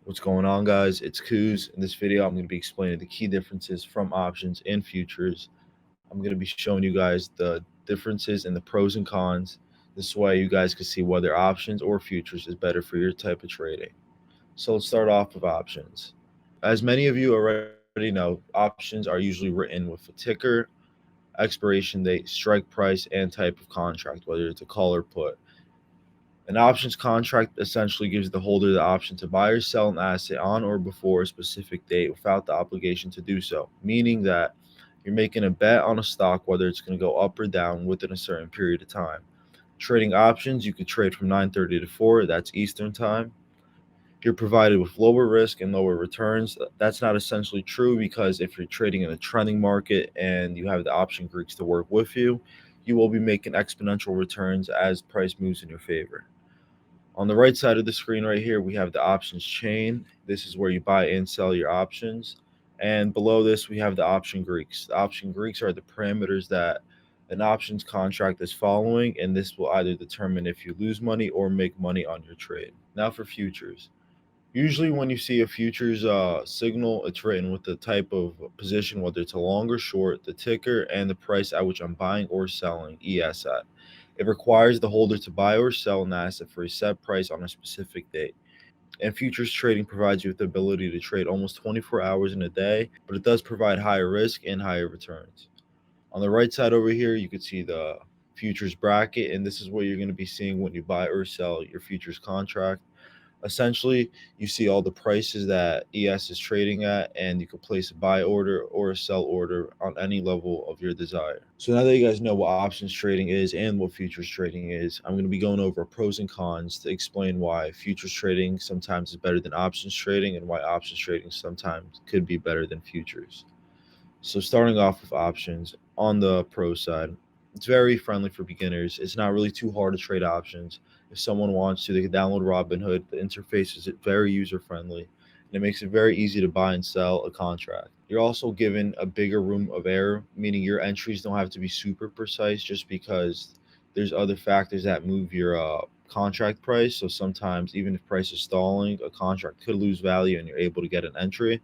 What's going on, guys? It's Kuz. In this video, I'm going to be explaining the key differences from options and futures. I'm going to be showing you guys the differences and the pros and cons. This way, you guys can see whether options or futures is better for your type of trading. So let's start off with options. As many of you already know, options are usually written with a ticker, expiration date, strike price, and type of contract, whether it's a call or put. An options contract essentially gives the holder the option to buy or sell an asset on or before a specific date without the obligation to do so, meaning that you're making a bet on a stock whether it's going to go up or down within a certain period of time. Trading options, you could trade from 9:30 to 4, that's Eastern time. You're provided with lower risk and lower returns. That's not essentially true because if you're trading in a trending market and you have the option Greeks to work with you will be making exponential returns as price moves in your favor. On the right side of the screen right here, we have the options chain. This is where you buy and sell your options. And below this, we have the option Greeks. The option Greeks are the parameters that an options contract is following, and this will either determine if you lose money or make money on your trade. Now for futures. Usually, when you see a futures signal, it's written with the type of position, whether it's a long or short, the ticker, and the price at which I'm buying or selling ES at. It requires the holder to buy or sell an asset for a set price on a specific date. And futures trading provides you with the ability to trade almost 24 hours in a day, but it does provide higher risk and higher returns. On the right side over here, you can see the futures bracket, and this is what you're going to be seeing when you buy or sell your futures contract. Essentially, you see all the prices that ES is trading at, and you can place a buy order or a sell order on any level of your desire. So now that you guys know what options trading is and what futures trading is, I'm going to be going over pros and cons to explain why futures trading sometimes is better than options trading and why options trading sometimes could be better than futures. So starting off with options, on the pro side, it's very friendly for beginners. It's not really too hard to trade options. If someone wants to, they can download Robinhood. The interface is very user friendly, and it makes it very easy to buy and sell a contract. You're also given a bigger room of error, meaning your entries don't have to be super precise just because there's other factors that move your contract price. So sometimes, even if price is stalling, a contract could lose value and you're able to get an entry.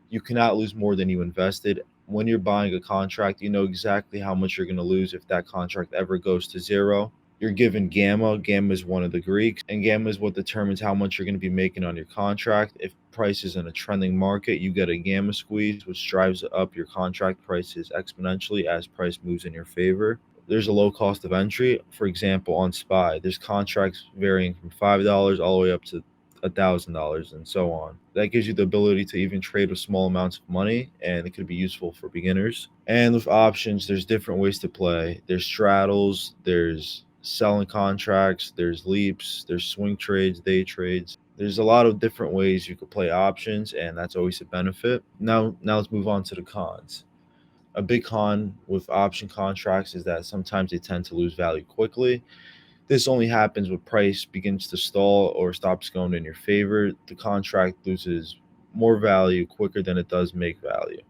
You cannot lose more than you invested. When you're buying a contract, you know exactly how much you're going to lose if that contract ever goes to zero. You're given gamma. Gamma is one of the Greeks, and gamma is what determines how much you're going to be making on your contract. If price is in a trending market, you get a gamma squeeze, which drives up your contract prices exponentially as price moves in your favor. There's a low cost of entry. For example, on SPY, there's contracts varying from $5 all the way up to $1,000 and so on. That gives you the ability to even trade with small amounts of money, and it could be useful for beginners. And with options, there's different ways to play. There's straddles, there's selling contracts, there's leaps, there's swing trades, day trades. There's a lot of different ways you could play options, and that's always a benefit. Now let's move on to the cons. A big con with option contracts is that sometimes they tend to lose value quickly. This only happens when price begins to stall or stops going in your favor. The contract loses more value quicker than it does make value.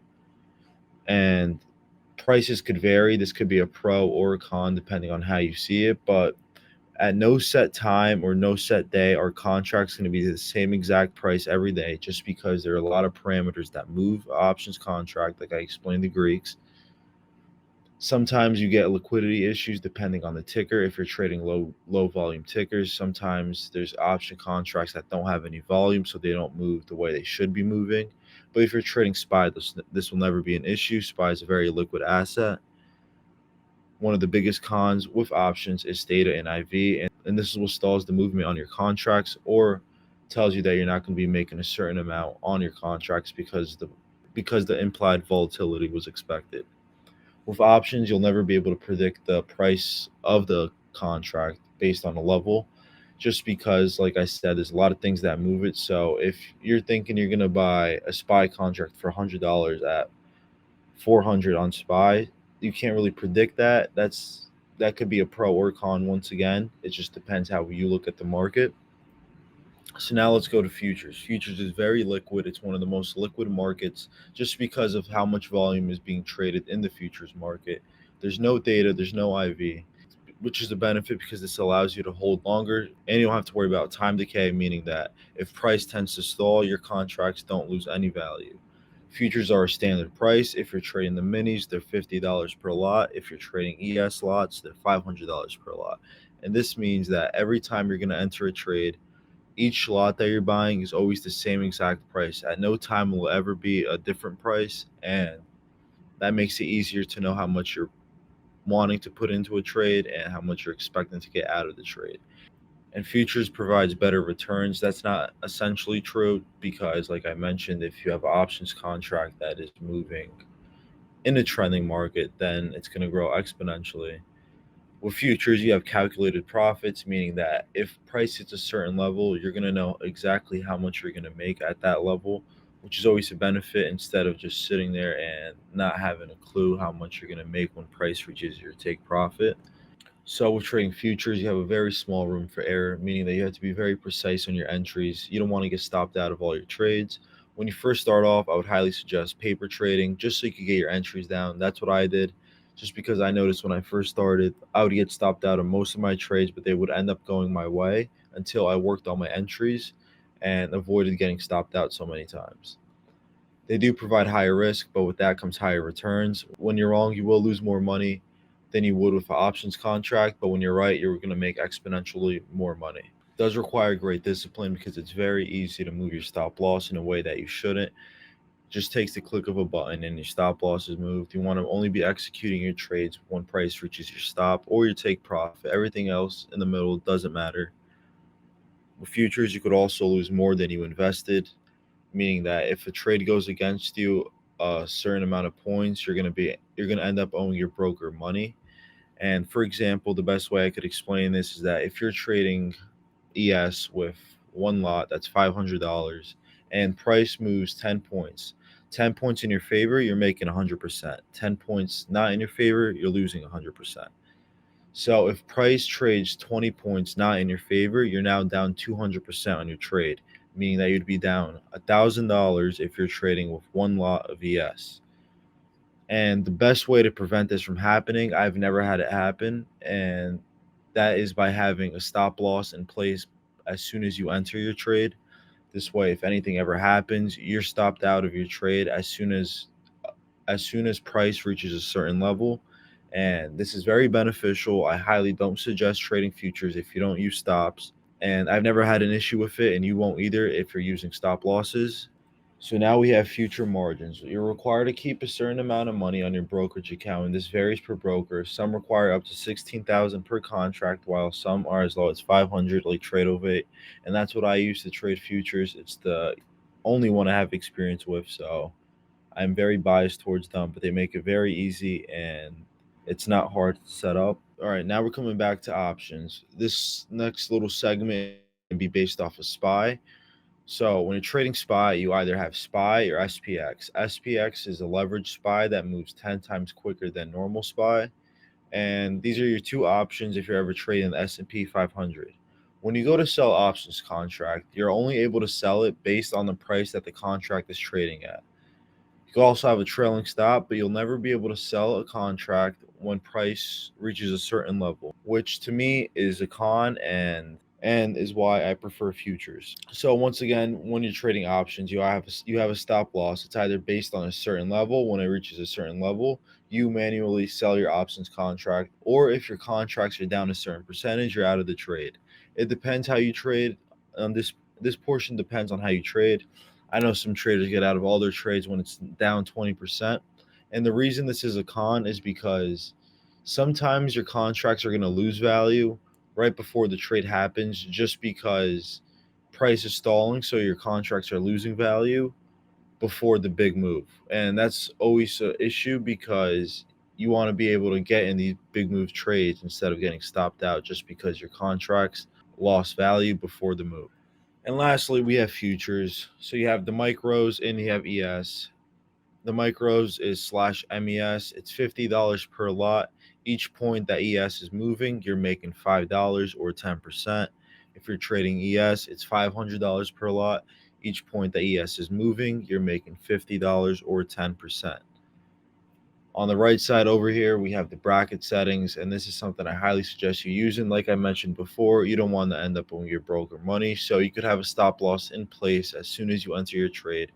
And prices could vary. This could be a pro or a con depending on how you see it. But at no set time or no set day, our contract's going to be the same exact price every day just because there are a lot of parameters that move options contract, like I explained the Greeks. Sometimes you get liquidity issues depending on the ticker. If you're trading low volume tickers, sometimes there's option contracts that don't have any volume, so they don't move the way they should be moving. But if you're trading SPY, this will never be an issue. SPY is a very liquid asset. One of the biggest cons with options is theta and IV, and this is what stalls the movement on your contracts or tells you that you're not going to be making a certain amount on your contracts because the implied volatility was expected. With options, you'll never be able to predict the price of the contract based on a level, just because, like I said, there's a lot of things that move it. So if you're thinking you're gonna buy a SPY contract for $100 at 400 on SPY, you can't really predict that. That could be a pro or con. Once again, it just depends how you look at the market. So now let's go to futures. Futures is very liquid. It's one of the most liquid markets just because of how much volume is being traded in the futures market. There's no data, there's no IV. which is a benefit because this allows you to hold longer and you don't have to worry about time decay, meaning that if price tends to stall, your contracts don't lose any value. Futures are a standard price. If you're trading the minis, they're $50 per lot. If you're trading ES lots, they're $500 per lot. And this means that every time you're going to enter a trade, each lot that you're buying is always the same exact price. At no time will it ever be a different price, and that makes it easier to know how much you're wanting to put into a trade and how much you're expecting to get out of the trade. And futures provides better returns. That's not essentially true because, like I mentioned, if you have an options contract that is moving in a trending market, then it's going to grow exponentially. With futures, you have calculated profits, meaning that if price hits a certain level, you're going to know exactly how much you're going to make at that level, which is always a benefit instead of just sitting there and not having a clue how much you're going to make when price reaches your take profit. So with trading futures, you have a very small room for error, meaning that you have to be very precise on your entries. You don't want to get stopped out of all your trades. When you first start off, I would highly suggest paper trading just so you could get your entries down. That's what I did. Just because I noticed when I first started, I would get stopped out of most of my trades, but they would end up going my way until I worked on my entries and avoided getting stopped out so many times. They do provide higher risk, but with that comes higher returns. When you're wrong, you will lose more money than you would with an options contract, but when you're right, you're going to make exponentially more money. It does require great discipline because it's very easy to move your stop loss in a way that you shouldn't. Just takes the click of a button and your stop loss is moved. You want to only be executing your trades when price reaches your stop or your take profit. Everything else in the middle doesn't matter. With futures, you could also lose more than you invested, meaning that if a trade goes against you a certain amount of points, you're gonna end up owing your broker money. And for example, the best way I could explain this is that if you're trading ES with one lot that's $500 and price moves 10 points, 10 points in your favor, you're making 100%. 10 points not in your favor, you're losing 100%. So if price trades 20 points not in your favor, you're now down 200% on your trade, meaning that you'd be down $1,000 if you're trading with one lot of ES. And the best way to prevent this from happening, I've never had it happen, and that is by having a stop loss in place as soon as you enter your trade. This way, if anything ever happens, you're stopped out of your trade as soon as price reaches a certain level. And this is very beneficial. I highly don't suggest trading futures if you don't use stops. And I've never had an issue with it, and you won't either if you're using stop losses. So now we have future margins. You're required to keep a certain amount of money on your brokerage account, and this varies per broker. Some require up to 16,000 per contract, while some are as low as 500, like TradeOvate. And that's what I use to trade futures. It's the only one I have experience with, so I'm very biased towards them, but they make it very easy and it's not hard to set up. All right, now we're coming back to options. This next little segment is going to be based off of SPY. So when you're trading SPY, you either have SPY or SPX. SPX is a leveraged SPY that moves 10 times quicker than normal SPY. And these are your two options if you're ever trading the S&P 500. When you go to sell options contract, you're only able to sell it based on the price that the contract is trading at. You can also have a trailing stop, but you'll never be able to sell a contract when price reaches a certain level, which to me is a con and is why I prefer futures. So once again, when you're trading options, you have a stop loss. It's either based on a certain level. When it reaches a certain level, you manually sell your options contract, or if your contracts are down a certain percentage, you're out of the trade. It depends how you trade. This portion depends on how you trade. I know some traders get out of all their trades when it's down 20%. And the reason this is a con is because sometimes your contracts are going to lose value right before the trade happens just because price is stalling. So your contracts are losing value before the big move. And that's always an issue because you want to be able to get in these big move trades instead of getting stopped out just because your contracts lost value before the move. And lastly, we have futures. So you have the micros and you have ES. The micros is slash MES. It's $50 per lot. Each point that ES is moving, you're making $5 or 10%. If you're trading ES, it's $500 per lot. Each point that ES is moving, you're making $50 or 10%. On the right side over here, we have the bracket settings, and this is something I highly suggest you using. Like I mentioned before, you don't want to end up when you're broke or money, so you could have a stop loss in place as soon as you enter your trade.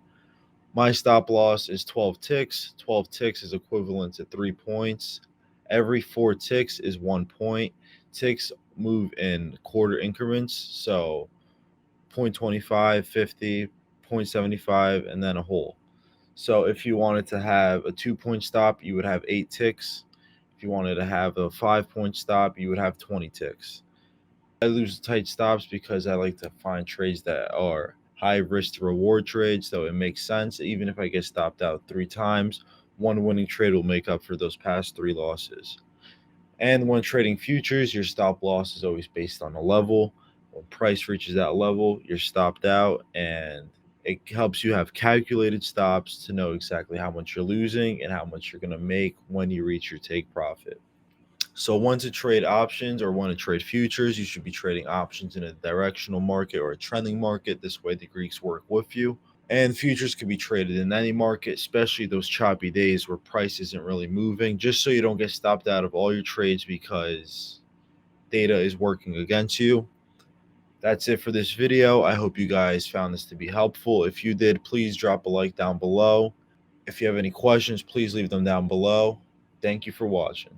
My stop loss is 12 ticks. 12 ticks is equivalent to 3 points. Every 4 ticks is 1 point. Ticks move in quarter increments, so 0.25, 50, 0.75, and then a whole. So if you wanted to have a 2-point stop, you would have 8 ticks. If you wanted to have a 5-point stop, you would have 20 ticks. I lose tight stops because I like to find trades that are high risk to reward trades, so it makes sense. Even if I get stopped out 3 times, one winning trade will make up for those past 3 losses. And when trading futures, your stop loss is always based on a level. When price reaches that level, you're stopped out, and it helps you have calculated stops to know exactly how much you're losing and how much you're going to make when you reach your take profit. So, when to trade options or when to trade futures, you should be trading options in a directional market or a trending market. This way, the Greeks work with you. And futures can be traded in any market, especially those choppy days where price isn't really moving, just so you don't get stopped out of all your trades because data is working against you. That's it for this video. I hope you guys found this to be helpful. If you did, please drop a like down below. If you have any questions, please leave them down below. Thank you for watching.